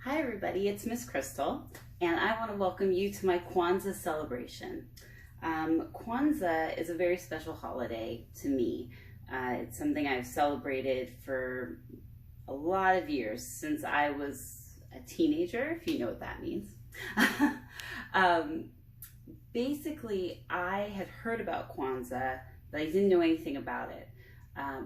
Hi everybody, it's Miss Crystal, and I want to welcome you to my Kwanzaa celebration. Kwanzaa is a very special holiday to me. It's something I've celebrated for a lot of years, since I was a teenager, if you know what that means. Basically, I had heard about Kwanzaa, but I didn't know anything about it.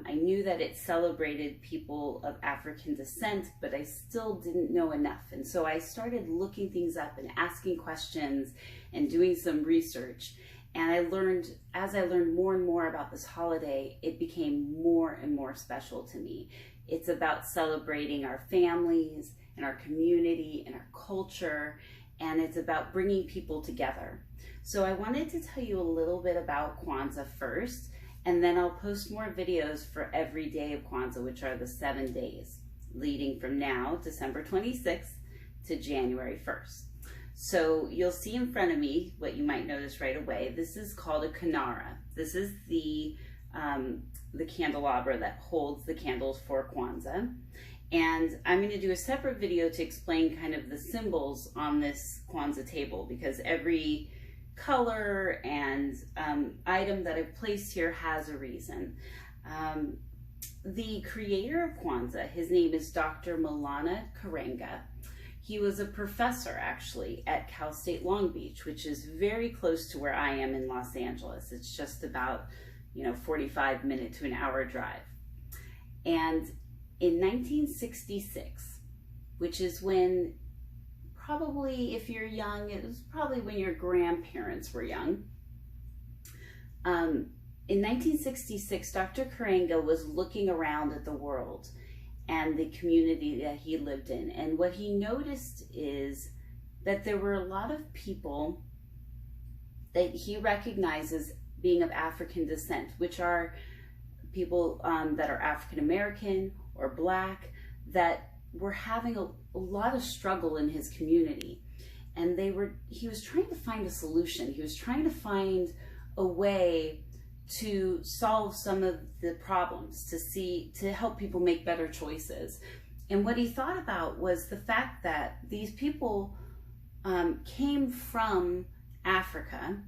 I knew that it celebrated people of African descent, but I still didn't know enough. And so I started looking things up and asking questions and doing some research. And as I learned more and more about this holiday, it became more and more special to me. It's about celebrating our families and our community and our culture, and it's about bringing people together. So I wanted to tell you a little bit about Kwanzaa first, and then I'll post more videos for every day of Kwanzaa, which are the 7 days, leading from now, December 26th, to January 1st. So you'll see in front of me what you might notice right away. This is called a kinara. This is the candelabra that holds the candles for Kwanzaa. And I'm going to do a separate video to explain kind of the symbols on this Kwanzaa table, because every color and item that I've placed here has a reason. The creator of Kwanzaa, his name is Dr. Maulana Karenga. He was a professor actually at Cal State Long Beach, which is very close to where I am in Los Angeles. It's just about 45 minute to an hour drive. And in 1966, which is when, probably if you're young, it was probably when your grandparents were young. In 1966, Dr. Karenga was looking around at the world and the community that he lived in. And what he noticed is that there were a lot of people that he recognizes being of African descent, which are people that are African American or Black, that were having a lot of struggle in his community. And he was trying to find a solution. He was trying to find a way to solve some of the problems, to help people make better choices. And what he thought about was the fact that these people came from Africa,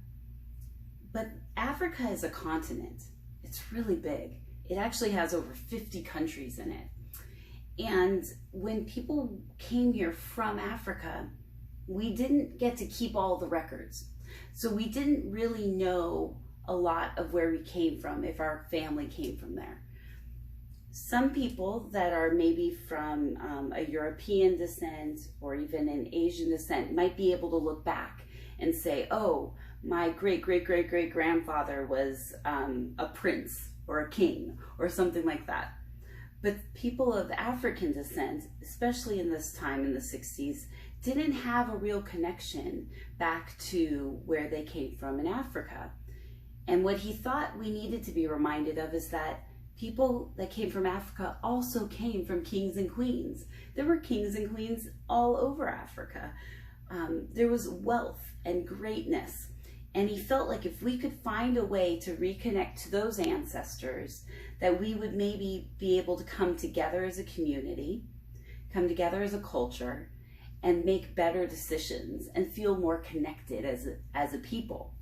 but Africa is a continent. It's really big. It actually has over 50 countries in it. And when people came here from Africa, we didn't get to keep all the records. So we didn't really know a lot of where we came from, if our family came from there. Some people that are maybe from a European descent or even an Asian descent might be able to look back and say, oh, my great-great-great-great-grandfather was a prince or a king or something like that. But people of African descent, especially in this time in the 60s, didn't have a real connection back to where they came from in Africa. And what he thought we needed to be reminded of is that people that came from Africa also came from kings and queens. There were kings and queens all over Africa. There was wealth and greatness. And he felt like if we could find a way to reconnect to those ancestors, that we would maybe be able to come together as a community, come together as a culture, and make better decisions and feel more connected as a people.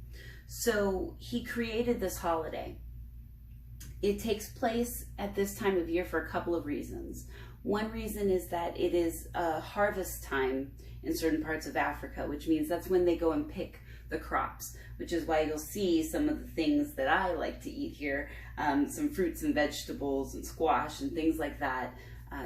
So he created this holiday. It takes place at this time of year for a couple of reasons. One reason is that it is a harvest time in certain parts of Africa, which means that's when they go and pick the crops, which is why you'll see some of the things that I like to eat here, some fruits and vegetables and squash and things like that,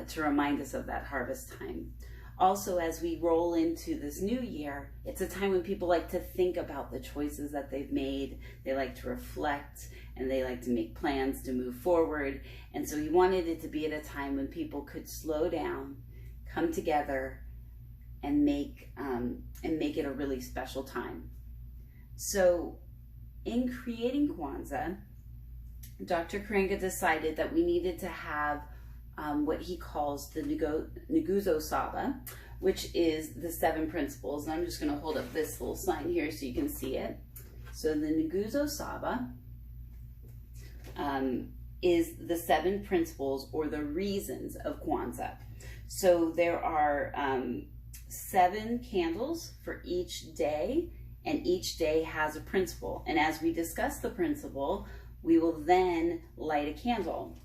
to remind us of that harvest time. Also, as we roll into this new year, it's a time when people like to think about the choices that they've made. They like to reflect and they like to make plans to move forward. And so he wanted it to be at a time when people could slow down, come together, and make it a really special time. So in creating Kwanzaa, Dr. Karenga decided that we needed to have what he calls the Nguzo Saba, which is the 7 principles. And I'm just going to hold up this little sign here so you can see it. So the Nguzo Saba is the 7 principles or the reasons of Kwanzaa. So there are 7 candles for each day, and each day has a principle. And as we discuss the principle, we will then light a candle.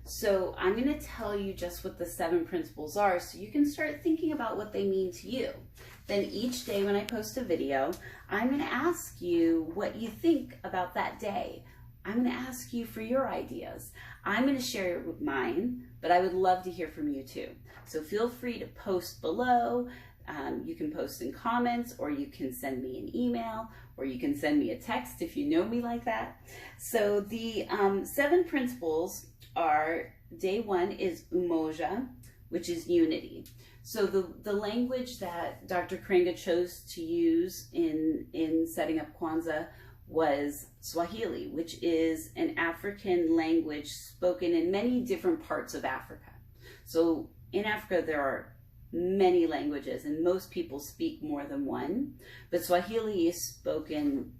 So I'm going to tell you just what the 7 principles are so you can start thinking about what they mean to you. Then each day when I post a video, I'm going to ask you what you think about that day. I'm going to ask you for your ideas. I'm going to share it with mine, but I would love to hear from you too. So feel free to post below. You can post in comments, or you can send me an email, or you can send me a text if you know me like that. So the 7 principles are, day 1 is umoja, which is unity. So the language that Dr. Karenga chose to use in setting up Kwanzaa was Swahili, which is an African language spoken in many different parts of Africa. So in Africa, there are many languages, and most people speak more than one, but Swahili is spoken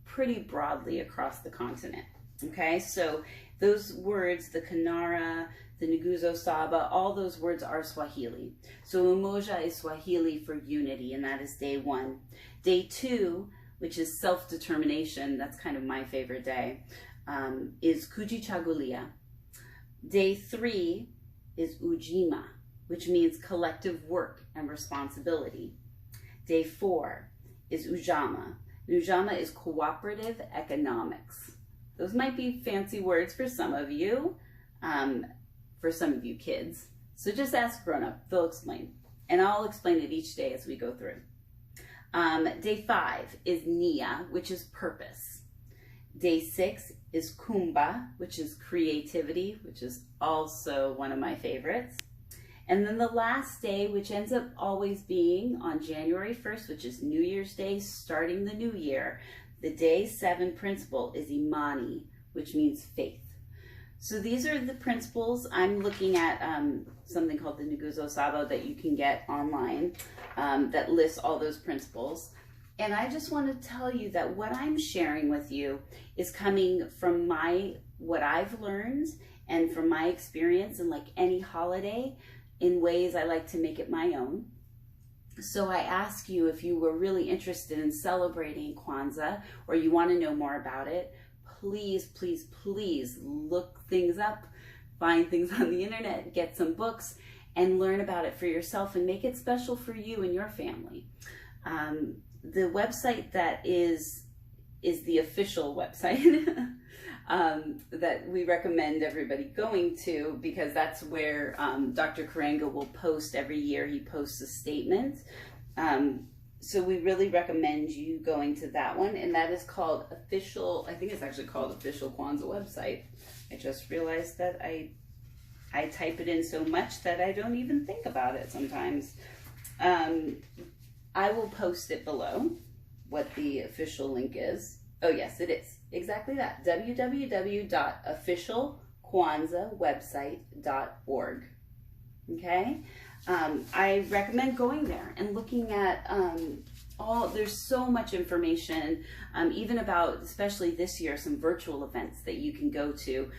pretty broadly across the continent. Okay, so those words, the Kanara, the Nguzo Saba, all those words are Swahili. So umoja is Swahili for unity, and that is day 1. Day 2, which is self-determination, that's kind of my favorite day, is kujichagulia. Day 3 is ujima, which means collective work and responsibility. Day 4 is ujama. Ujama is cooperative economics. Those might be fancy words for some of you, kids. So just ask grown up, they'll explain. And I'll explain it each day as we go through. Day 5 is nia, which is purpose. Day 6 is kumba, which is creativity, which is also one of my favorites. And then the last day, which ends up always being on January 1st, which is New Year's Day, starting the new year, the day 7 principle is imani, which means faith. So these are the principles. I'm looking at something called the Nguzo Saba that you can get online that lists all those principles. And I just want to tell you that what I'm sharing with you is coming from what I've learned and from my experience, and like any holiday, in ways I like to make it my own. So I ask you, if you were really interested in celebrating Kwanzaa, or you want to know more about it, please, please, please look things up, find things on the internet, get some books, and learn about it for yourself and make it special for you and your family. The website that is the official website that we recommend everybody going to, because that's where Dr. Karenga will post every year. He posts a statement. So we really recommend you going to that one, and that is called Official, I think it's actually called Official Kwanzaa Website. I just realized that I type it in so much that I don't even think about it sometimes. I will post it below, what the official link is. Oh yes, it is. Exactly that. www.officialkwanzaawebsite.org. Okay? I recommend going there and looking at there's so much information, even about, especially this year, some virtual events that you can go to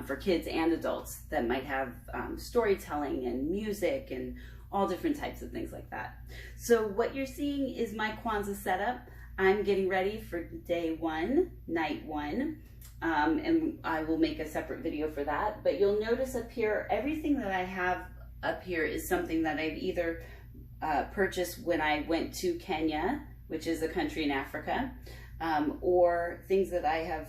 for kids and adults that might have storytelling and music and all different types of things like that. So what you're seeing is my Kwanzaa setup. I'm getting ready for day 1, night 1, and I will make a separate video for that. But you'll notice up here, everything that I have up here is something that I've either purchased when I went to Kenya, which is a country in Africa, or things that I have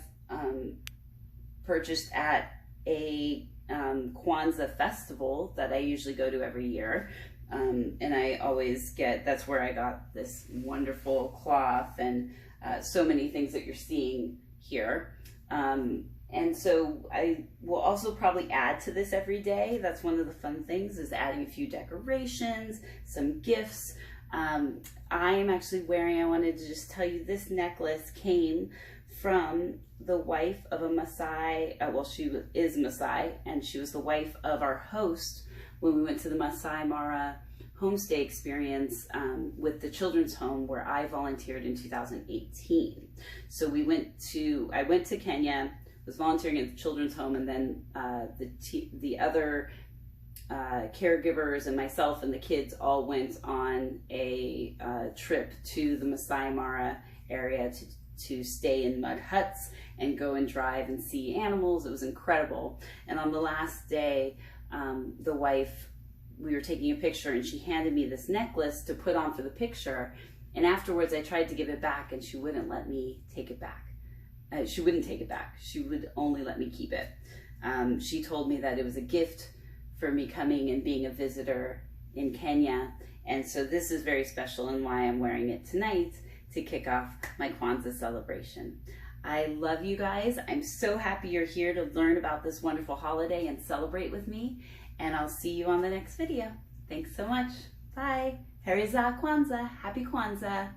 purchased at a Kwanzaa festival that I usually go to every year. And I always that's where I got this wonderful cloth and so many things that you're seeing here. And so I will also probably add to this every day. That's one of the fun things, is adding a few decorations, some gifts. I am actually wearing, I wanted to just tell you, this necklace came from the wife of a Maasai, well, she is Maasai, and she was the wife of our host when we went to the Maasai Mara homestay experience with the children's home where I volunteered in 2018. So I went to Kenya, was volunteering at the children's home, and then the other caregivers and myself and the kids all went on a trip to the Masai Mara area to stay in mud huts and go and drive and see animals. It was incredible. And on the last day, the wife, we were taking a picture and she handed me this necklace to put on for the picture. And afterwards I tried to give it back and she wouldn't let me take it back. She wouldn't take it back. She would only let me keep it. She told me that it was a gift for me coming and being a visitor in Kenya. And so this is very special and why I'm wearing it tonight to kick off my Kwanzaa celebration. I love you guys. I'm so happy you're here to learn about this wonderful holiday and celebrate with me. And I'll see you on the next video. Thanks so much. Bye. HERI Kwanzaa. Happy Kwanzaa.